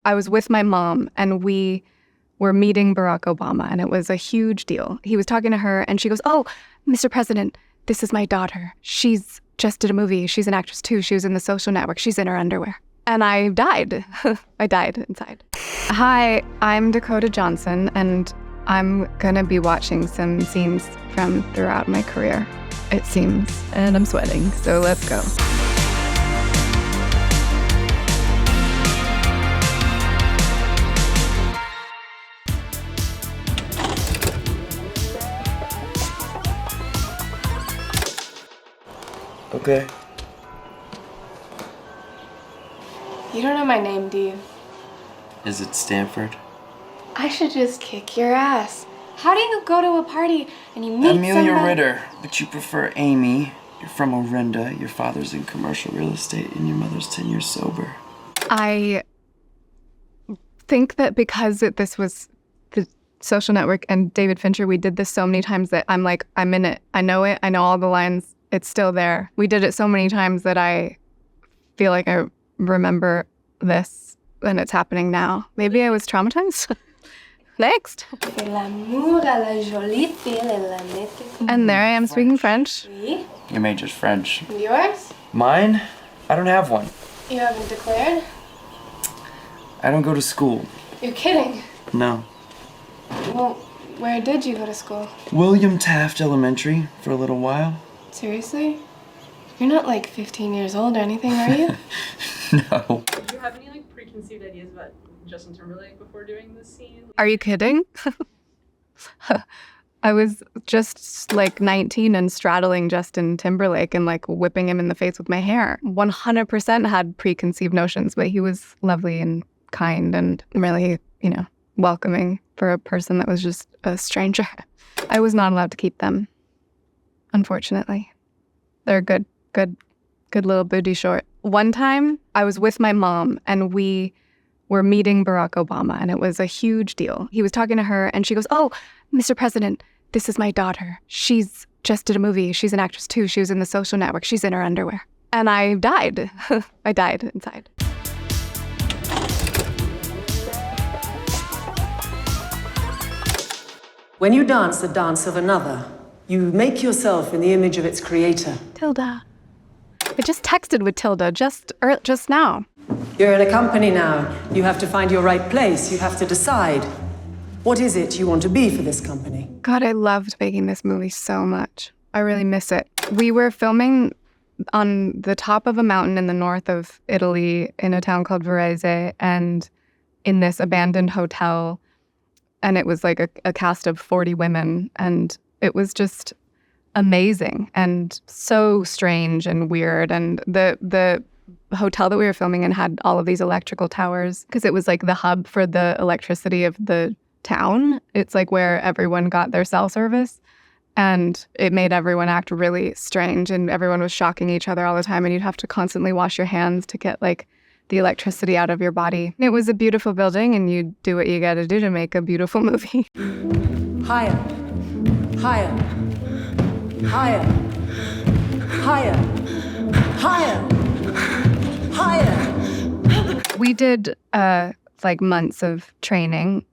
I was with my mom and we were meeting Barack Obama, and it was a huge deal. He was talking to her and she goes, "Oh, Mr. President, this is my daughter. She's just did a movie. She's an actress too. She was in The Social Network. She's in her underwear." And I died. I died inside. Hi, I'm Dakota Johnson, and I'm gonna be watching some scenes from throughout my career, it seems. And I'm sweating, so let's go. Okay. You don't know my name, do you? Is it Stanford? I should just kick your ass. How do you go to a party and you meet Amelia somebody? Ritter, but you prefer Amy. You're from Orinda, your father's in commercial real estate, and your mother's 10 years sober. I think that because this was The Social Network and David Fincher, we did this so many times that I'm like, I'm in it. I know all the lines. It's still there. We did it so many times that I feel like I remember this and it's happening now. Maybe I was traumatized. Next. And there I am speaking French. Your major's French. And yours? Mine? I don't have one. You haven't declared? I don't go to school. You're kidding. No. Well, where did you go to school? William Taft Elementary for a little while. Seriously? You're not like 15 years old or anything, are you? No. Do you have any preconceived ideas about Justin Timberlake before doing this scene? Are you kidding? I was just like 19 and straddling Justin Timberlake and like whipping him in the face with my hair. 100% had preconceived notions, but he was lovely and kind and really, welcoming for a person that was just a stranger. I was not allowed to keep them, unfortunately. They're a good little booty short. One time I was with my mom and we were meeting Barack Obama, and it was a huge deal. He was talking to her and she goes, "Oh, Mr. President, this is my daughter. She's just did a movie. She's an actress too. She was in The Social Network. She's in her underwear." And I died. I died inside. When you dance the dance of another, you make yourself in the image of its creator. Tilda. I just texted with Tilda just now. You're in a company now. You have to find your right place. You have to decide. What is it you want to be for this company? God, I loved making this movie so much. I really miss it. We were filming on the top of a mountain in the north of Italy in a town called Varese, and in this abandoned hotel. And it was like a cast of 40 women, and it was just amazing and so strange and weird. And the hotel that we were filming in had all of these electrical towers because it was like the hub for the electricity of the town. It's like where everyone got their cell service, and it made everyone act really strange, and everyone was shocking each other all the time, and you'd have to constantly wash your hands to get like the electricity out of your body. It was a beautiful building, and you do what you got to do to make a beautiful movie. Higher. Higher. Higher. Higher. Higher. Higher. We did like months of training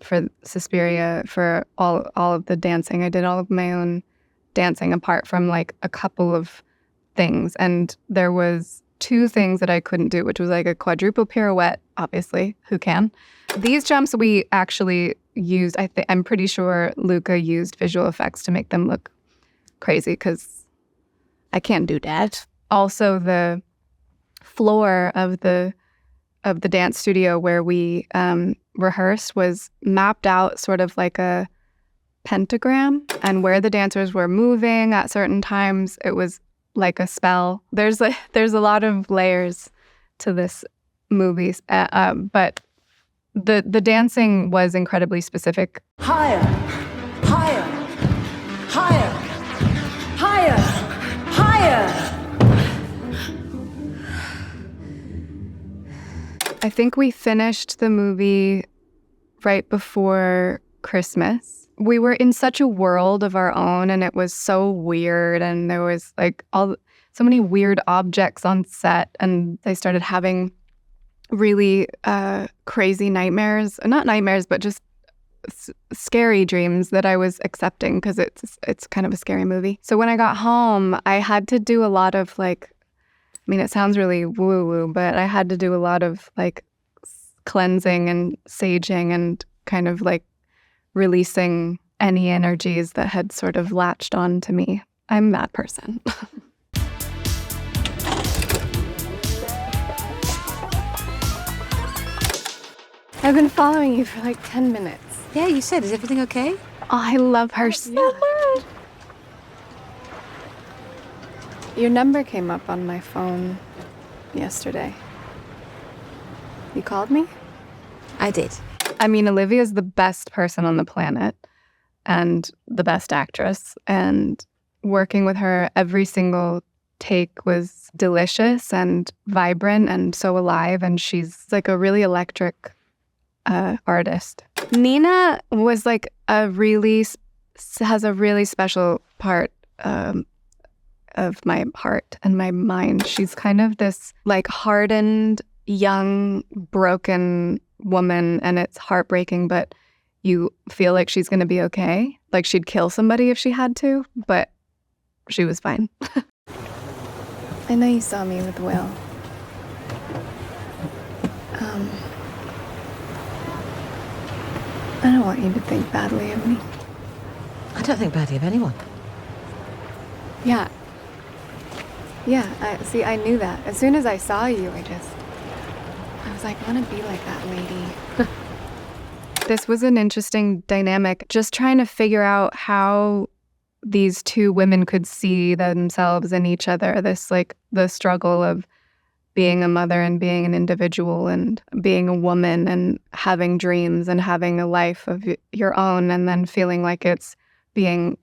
for Suspiria for all of the dancing. I did all of my own dancing apart from like a couple of things. And there was 2 things that I couldn't do, which was like a quadruple pirouette, obviously, who can? These jumps we actually used, I'm pretty sure Luca used visual effects to make them look crazy because I can't do that. Also, the floor of the dance studio where we rehearsed was mapped out sort of like a pentagram, and where the dancers were moving at certain times, it was like a spell. There's a lot of layers to this movie, but the dancing was incredibly specific. Higher. Higher. Higher. Higher. Higher. I think we finished the movie right before Christmas. We were in such a world of our own, and it was so weird, and there was like so many weird objects on set, and they started having really crazy nightmares. Not nightmares, but just scary dreams that I was accepting because it's kind of a scary movie. So when I got home, I had to do a lot of like, I mean, it sounds really woo-woo, but I had to do a lot of like cleansing and saging and kind of like releasing any energies that had sort of latched on to me. I'm that person. I've been following you for like 10 minutes. Yeah, you said, is everything okay? Oh, I love her so much. Your number came up on my phone yesterday. You called me? I did. I mean, Olivia's the best person on the planet and the best actress. And working with her, every single take was delicious and vibrant and so alive. And she's like a really electric artist. Nina was like has a really special part of my heart and my mind. She's kind of this like hardened, young, broken woman, and it's heartbreaking, but you feel like she's going to be okay. Like she'd kill somebody if she had to, but she was fine. I know you saw me with Will. I don't want you to think badly of me. I don't think badly of anyone. Yeah. Yeah, I knew that. As soon as I saw you, I was like, I want to be like that lady. This was an interesting dynamic, just trying to figure out how these two women could see themselves in each other. This, like, the struggle of being a mother and being an individual and being a woman and having dreams and having a life of your own and then feeling like it's being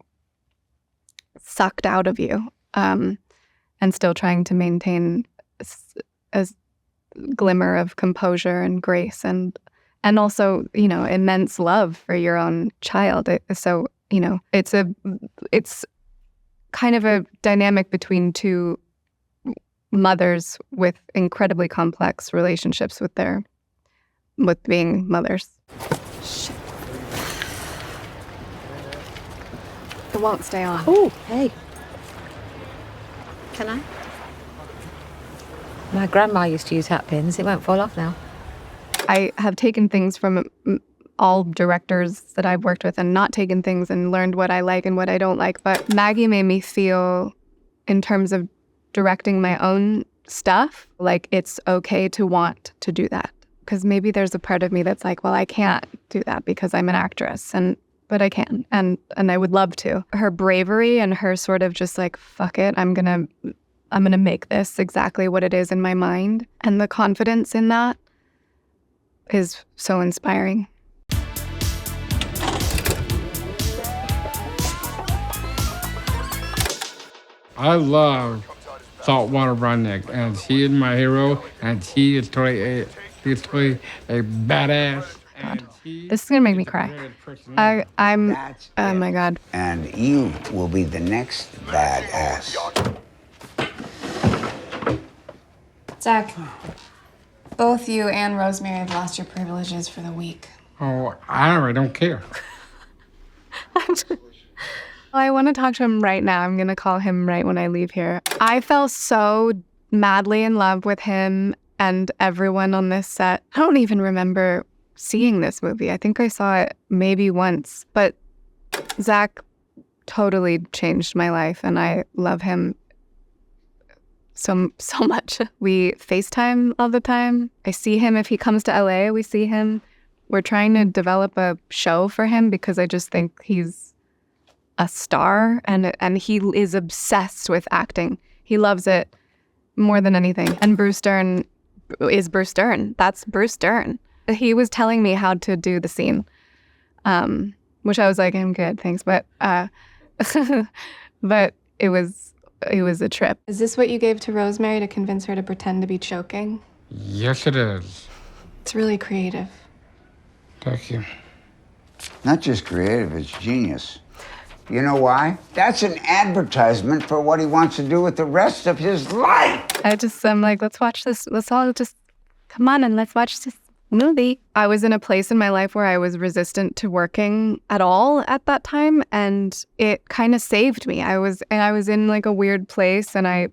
sucked out of you, and still trying to maintain a glimmer of composure and grace and also, you know, immense love for your own child. So, you know, it's kind of a dynamic between two mothers with incredibly complex relationships with being mothers. Shit. It won't stay on. Oh, hey. Can I? My grandma used to use hat pins. It won't fall off now. I have taken things from all directors that I've worked with and not taken things and learned what I like and what I don't like. But Maggie made me feel, in terms of directing my own stuff, like it's okay to want to do that. Because maybe there's a part of me that's like, well, I can't do that because I'm an actress, but I can, and I would love to. Her bravery and her sort of just like, fuck it, I'm gonna make this exactly what it is in my mind, and the confidence in that is so inspiring. I love Saltwater Redneck, and he is my hero, and he is totally a badass. God. This is gonna make me cry. I'm. That's oh it. my God. And you will be the next badass. Zach, both you and Rosemary have lost your privileges for the week. Oh, I really don't care. I want to talk to him right now. I'm going to call him right when I leave here. I fell so madly in love with him and everyone on this set. I don't even remember seeing this movie. I think I saw it maybe once. But Zach totally changed my life, and I love him so much. We FaceTime all the time. I see him. If he comes to LA, we see him. We're trying to develop a show for him because I just think he's a star, and he is obsessed with acting. He loves it more than anything. And Bruce Dern is Bruce Dern. That's Bruce Dern. He was telling me how to do the scene, which I was like, I'm good, thanks. But but it was a trip. Is this what you gave to Rosemary to convince her to pretend to be choking? Yes, it is. It's really creative. Thank you. Not just creative, it's genius. You know why? That's an advertisement for what he wants to do with the rest of his life. I'm like, let's watch this. Let's all just come on and let's watch this movie. I was in a place in my life where I was resistant to working at all at that time, and it kind of saved me. I was in like a weird place, and I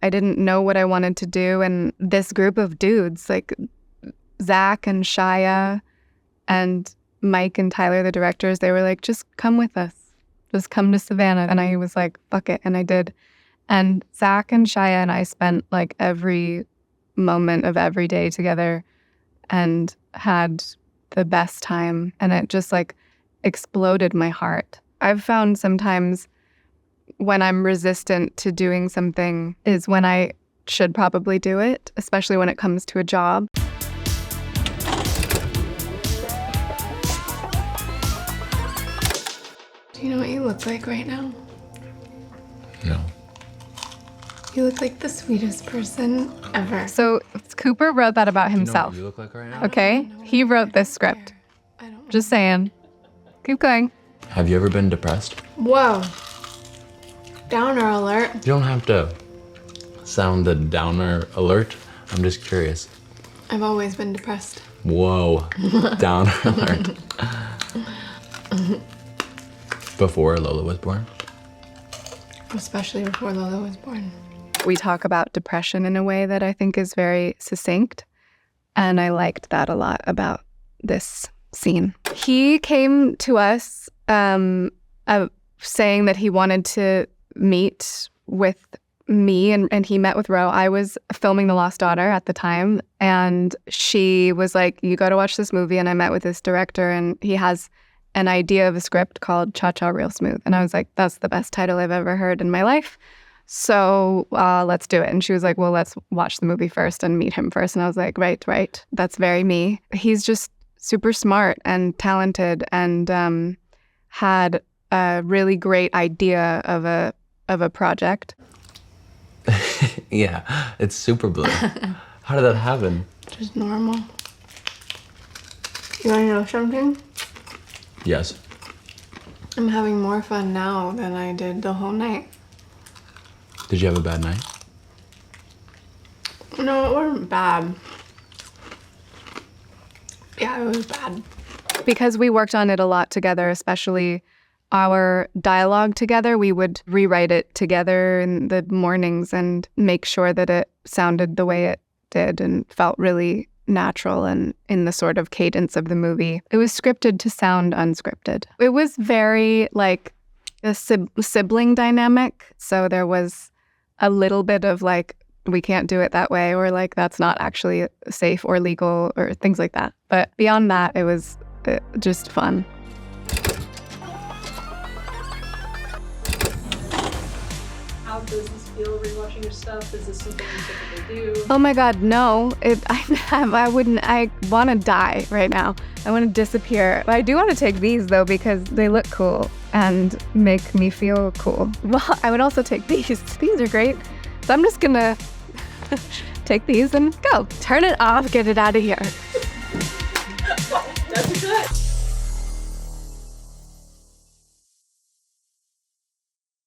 didn't know what I wanted to do, and this group of dudes like Zach and Shia and Mike and Tyler, the directors, they were like, just come with us. Just come to Savannah. And I was like, fuck it. And I did. And Zach and Shia and I spent like every moment of every day together and had the best time. And it just like exploded my heart. I've found sometimes when I'm resistant to doing something is when I should probably do it, especially when it comes to a job. Do you know what you look like right now? No. You look like the sweetest person ever. So Cooper wrote that about himself. You know what you look like right now? Okay? He wrote this script. Just saying. Keep going. Have you ever been depressed? Whoa. Downer alert. You don't have to sound the downer alert. I'm just curious. I've always been depressed. Whoa. Downer alert. Before Lola was born? Especially before Lola was born. We talk about depression in a way that I think is very succinct, and I liked that a lot about this scene. He came to us saying that he wanted to meet with me, and he met with Ro. I was filming The Lost Daughter at the time, and she was like, you got to watch this movie. And I met with this director, and he has an idea of a script called Cha Cha Real Smooth. And I was like, that's the best title I've ever heard in my life. So let's do it. And she was like, well, let's watch the movie first and meet him first. And I was like, right. That's very me. He's just super smart and talented and had a really great idea of a project. Yeah, it's super blue. How did that happen? Just normal. You want to know something? Yes. I'm having more fun now than I did the whole night. Did you have a bad night? No, it wasn't bad. Yeah, it was bad. Because we worked on it a lot together, especially our dialogue together, we would rewrite it together in the mornings and make sure that it sounded the way it did and felt really natural and in the sort of cadence of the movie. It was scripted to sound unscripted. It was very like a sibling dynamic. So there was a little bit of like, we can't do it that way, or like, that's not actually safe or legal or things like that. But beyond that, it was just fun. How does this feel rewatching your stuff? Is this something you typically do? Oh my God, no. I want to die right now. I want to disappear. But I do want to take these though, because they look cool and make me feel cool. Well, I would also take these. These are great. So I'm just gonna take these and go. Turn it off, get it out of here.